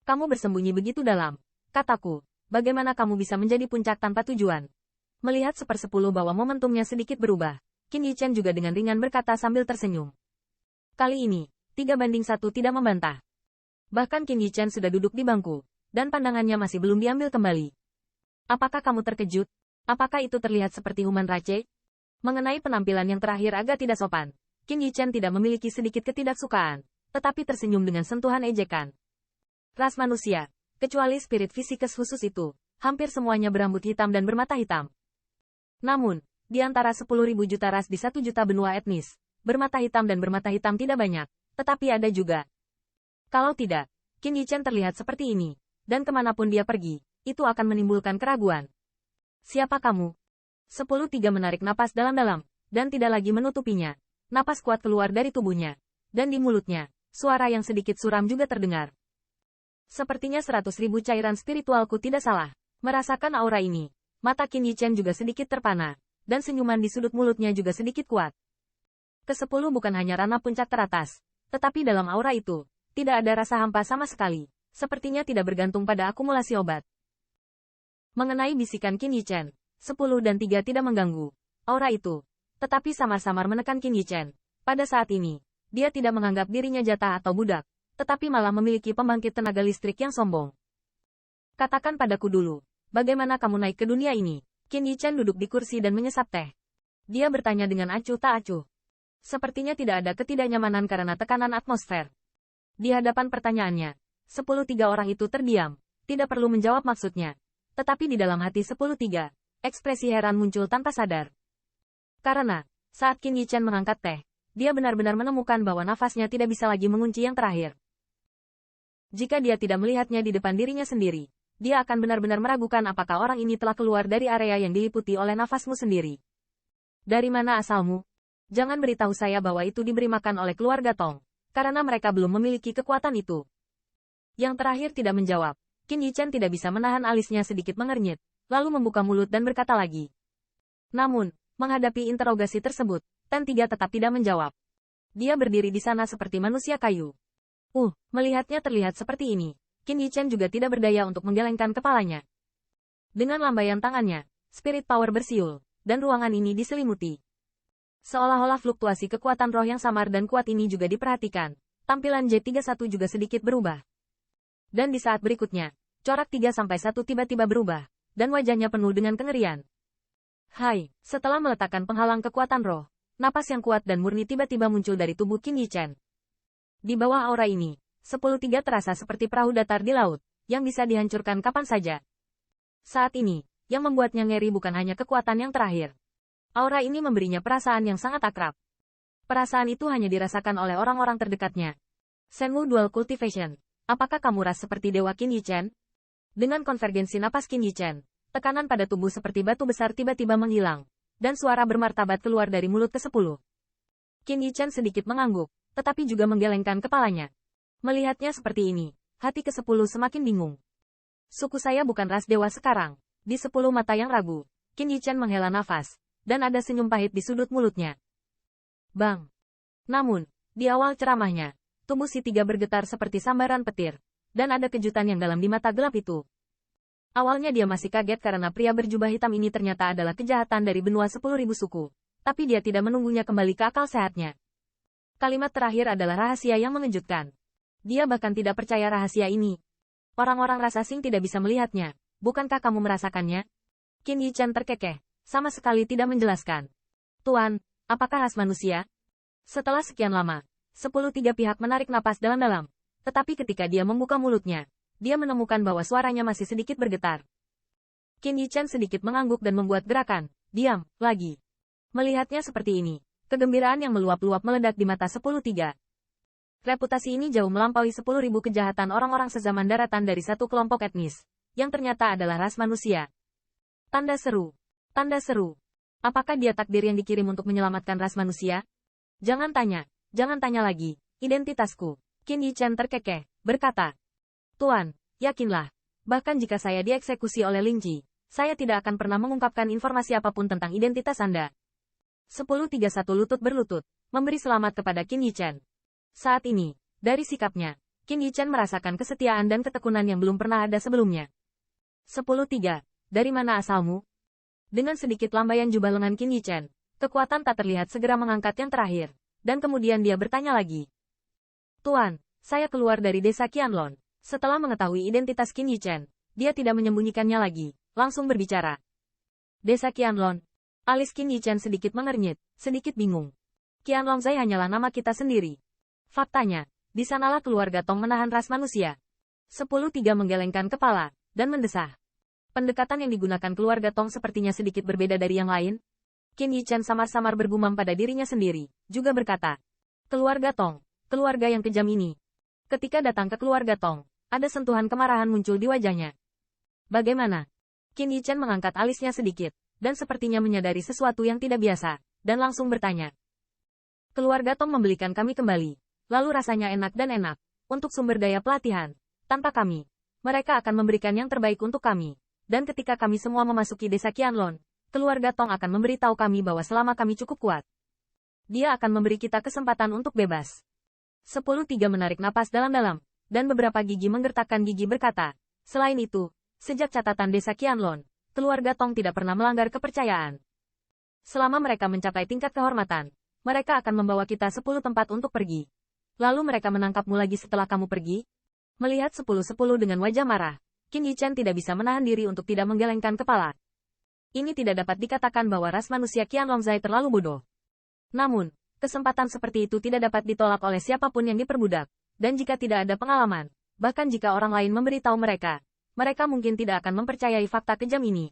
Kamu bersembunyi begitu dalam, kataku. Bagaimana kamu bisa menjadi puncak tanpa tujuan? Melihat 1/10 bahwa momentumnya sedikit berubah, Qin Yichen juga dengan ringan berkata sambil tersenyum. Kali ini, 3-1 tidak membantah. Bahkan Qin Yichen sudah duduk di bangku, dan pandangannya masih belum diambil kembali. Apakah kamu terkejut? Apakah itu terlihat seperti human race? Mengenai penampilan yang terakhir agak tidak sopan, Qin Yichen tidak memiliki sedikit ketidaksukaan, tetapi tersenyum dengan sentuhan ejekan. Ras manusia, kecuali spirit fisikes khusus itu, hampir semuanya berambut hitam dan bermata hitam. Namun, di antara 10.000 juta ras di 1 juta benua etnis, bermata hitam dan bermata hitam tidak banyak, tetapi ada juga. Kalau tidak, Qin Yichen terlihat seperti ini, dan kemanapun dia pergi, itu akan menimbulkan keraguan. Siapa kamu? 10-3 menarik napas dalam-dalam, dan tidak lagi menutupinya. Napas kuat keluar dari tubuhnya, dan di mulutnya, suara yang sedikit suram juga terdengar. Sepertinya 100.000 cairan spiritualku tidak salah. Merasakan aura ini, mata Qin Yichen juga sedikit terpana, dan senyuman di sudut mulutnya juga sedikit kuat. Ke-10 bukan hanya ranah puncak teratas, tetapi dalam aura itu, tidak ada rasa hampa sama sekali, sepertinya tidak bergantung pada akumulasi obat. Mengenai bisikan Qin Yichen, 10 dan 3 tidak mengganggu aura itu, tetapi samar-samar menekan Qin Yichen. Pada saat ini, dia tidak menganggap dirinya jatah atau budak, tetapi malah memiliki pembangkit tenaga listrik yang sombong. Katakan padaku dulu, bagaimana kamu naik ke dunia ini? Qin Yichen duduk di kursi dan menyesap teh. Dia bertanya dengan acuh tak acuh. Sepertinya tidak ada ketidaknyamanan karena tekanan atmosfer. Di hadapan pertanyaannya, 10-3 orang itu terdiam, tidak perlu menjawab maksudnya. Tetapi di dalam hati 10-3, ekspresi heran muncul tanpa sadar. Karena, saat Qin Yichen mengangkat teh, dia benar-benar menemukan bahwa nafasnya tidak bisa lagi mengunci yang terakhir. Jika dia tidak melihatnya di depan dirinya sendiri, dia akan benar-benar meragukan apakah orang ini telah keluar dari area yang diliputi oleh nafasmu sendiri. Dari mana asalmu? Jangan beritahu saya bahwa itu diberi makan oleh keluarga Tong, karena mereka belum memiliki kekuatan itu. Yang terakhir tidak menjawab, Qin Yichen tidak bisa menahan alisnya sedikit mengernyit, lalu membuka mulut dan berkata lagi. Namun, menghadapi interogasi tersebut, Ten 3 tetap tidak menjawab. Dia berdiri di sana seperti manusia kayu. Melihatnya terlihat seperti ini, Qin Yichen juga tidak berdaya untuk menggelengkan kepalanya. Dengan lambaian tangannya, spirit power bersiul, dan ruangan ini diselimuti. Seolah-olah fluktuasi kekuatan roh yang samar dan kuat ini juga diperhatikan. Tampilan J31 juga sedikit berubah. Dan di saat berikutnya, corak 3-1 tiba-tiba berubah, dan wajahnya penuh dengan kengerian. Hai, setelah meletakkan penghalang kekuatan roh, napas yang kuat dan murni tiba-tiba muncul dari tubuh Qin Yichen. Di bawah aura ini, 10-3 terasa seperti perahu datar di laut, yang bisa dihancurkan kapan saja. Saat ini, yang membuatnya ngeri bukan hanya kekuatan yang terakhir. Aura ini memberinya perasaan yang sangat akrab. Perasaan itu hanya dirasakan oleh orang-orang terdekatnya. Shenwu Dual Cultivation, apakah kamu ras seperti Dewa Qin Yichen? Dengan konvergensi napas Qin Yichen, tekanan pada tubuh seperti batu besar tiba-tiba menghilang, dan suara bermartabat keluar dari mulut ke-10. Qin Yichen sedikit mengangguk, tetapi juga menggelengkan kepalanya. Melihatnya seperti ini, hati ke-10 semakin bingung. Suku saya bukan ras dewa sekarang. Di 10 mata yang ragu, Qin Yichen menghela nafas, dan ada senyum pahit di sudut mulutnya. Bang! Namun, di awal ceramahnya, tubuh si 3 bergetar seperti sambaran petir, dan ada kejutan yang dalam di mata gelap itu. Awalnya dia masih kaget karena pria berjubah hitam ini ternyata adalah kejahatan dari benua 10.000 suku, tapi dia tidak menunggunya kembali ke akal sehatnya. Kalimat terakhir adalah rahasia yang mengejutkan. Dia bahkan tidak percaya rahasia ini. Orang-orang ras asing tidak bisa melihatnya. Bukankah kamu merasakannya? Qin Yichen terkekeh, sama sekali tidak menjelaskan. Tuan, apakah ras manusia? Setelah sekian lama, 10-3 pihak menarik napas dalam-dalam. Tetapi ketika dia membuka mulutnya, dia menemukan bahwa suaranya masih sedikit bergetar. Qin Yichen sedikit mengangguk dan membuat gerakan. Diam, lagi. Melihatnya seperti ini, kegembiraan yang meluap-luap meledak di mata 10-3. Reputasi ini jauh melampaui 10.000 kejahatan orang-orang sezaman daratan dari satu kelompok etnis, yang ternyata adalah ras manusia. Tanda seru. Tanda seru. Apakah dia takdir yang dikirim untuk menyelamatkan ras manusia? Jangan tanya lagi, identitasku. Qin Yichen terkekeh, berkata. Tuan, yakinlah, bahkan jika saya dieksekusi oleh Ling Ji, saya tidak akan pernah mengungkapkan informasi apapun tentang identitas Anda. 10-3 satu lutut berlutut, memberi selamat kepada Qin Yichen. Saat ini, dari sikapnya, Qin Yichen merasakan kesetiaan dan ketekunan yang belum pernah ada sebelumnya. 10-3. Dari mana asalmu? Dengan sedikit lambaian jubah lengan Qin Yichen, kekuatan tak terlihat segera mengangkat yang terakhir, dan kemudian dia bertanya lagi. Tuan, saya keluar dari desa Qianlong. Setelah mengetahui identitas Qin Yichen, dia tidak menyembunyikannya lagi, langsung berbicara. Desa Qianlong. Alis Qin Yichen sedikit mengernyit, sedikit bingung. Qianlongzai hanyalah nama kita sendiri. Faktanya, di sanalah keluarga Tong menahan ras manusia. 10-3 menggelengkan kepala, dan mendesah. Pendekatan yang digunakan keluarga Tong sepertinya sedikit berbeda dari yang lain. Qin Yichen samar-samar bergumam pada dirinya sendiri, juga berkata. Keluarga Tong, keluarga yang kejam ini. Ketika datang ke keluarga Tong, ada sentuhan kemarahan muncul di wajahnya. Bagaimana? Qin Yichen mengangkat alisnya sedikit, dan sepertinya menyadari sesuatu yang tidak biasa, dan langsung bertanya. Keluarga Tong membelikan kami kembali. Lalu rasanya enak dan enak, untuk sumber daya pelatihan. Tanpa kami, mereka akan memberikan yang terbaik untuk kami. Dan ketika kami semua memasuki desa Qianlong, keluarga Tong akan memberitahu kami bahwa selama kami cukup kuat, dia akan memberi kita kesempatan untuk bebas. 10-3 menarik napas dalam-dalam, dan beberapa gigi menggertakkan gigi berkata, selain itu, sejak catatan desa Qianlong, keluarga Tong tidak pernah melanggar kepercayaan. Selama mereka mencapai tingkat kehormatan, mereka akan membawa kita 10 tempat untuk pergi. Lalu mereka menangkapmu lagi setelah kamu pergi? Melihat 10-10 dengan wajah marah, Qin Yichen tidak bisa menahan diri untuk tidak menggelengkan kepala. Ini tidak dapat dikatakan bahwa ras manusia Qianlongzai terlalu bodoh. Namun, kesempatan seperti itu tidak dapat ditolak oleh siapapun yang diperbudak, dan jika tidak ada pengalaman, bahkan jika orang lain memberitahu mereka, mereka mungkin tidak akan mempercayai fakta kejam ini.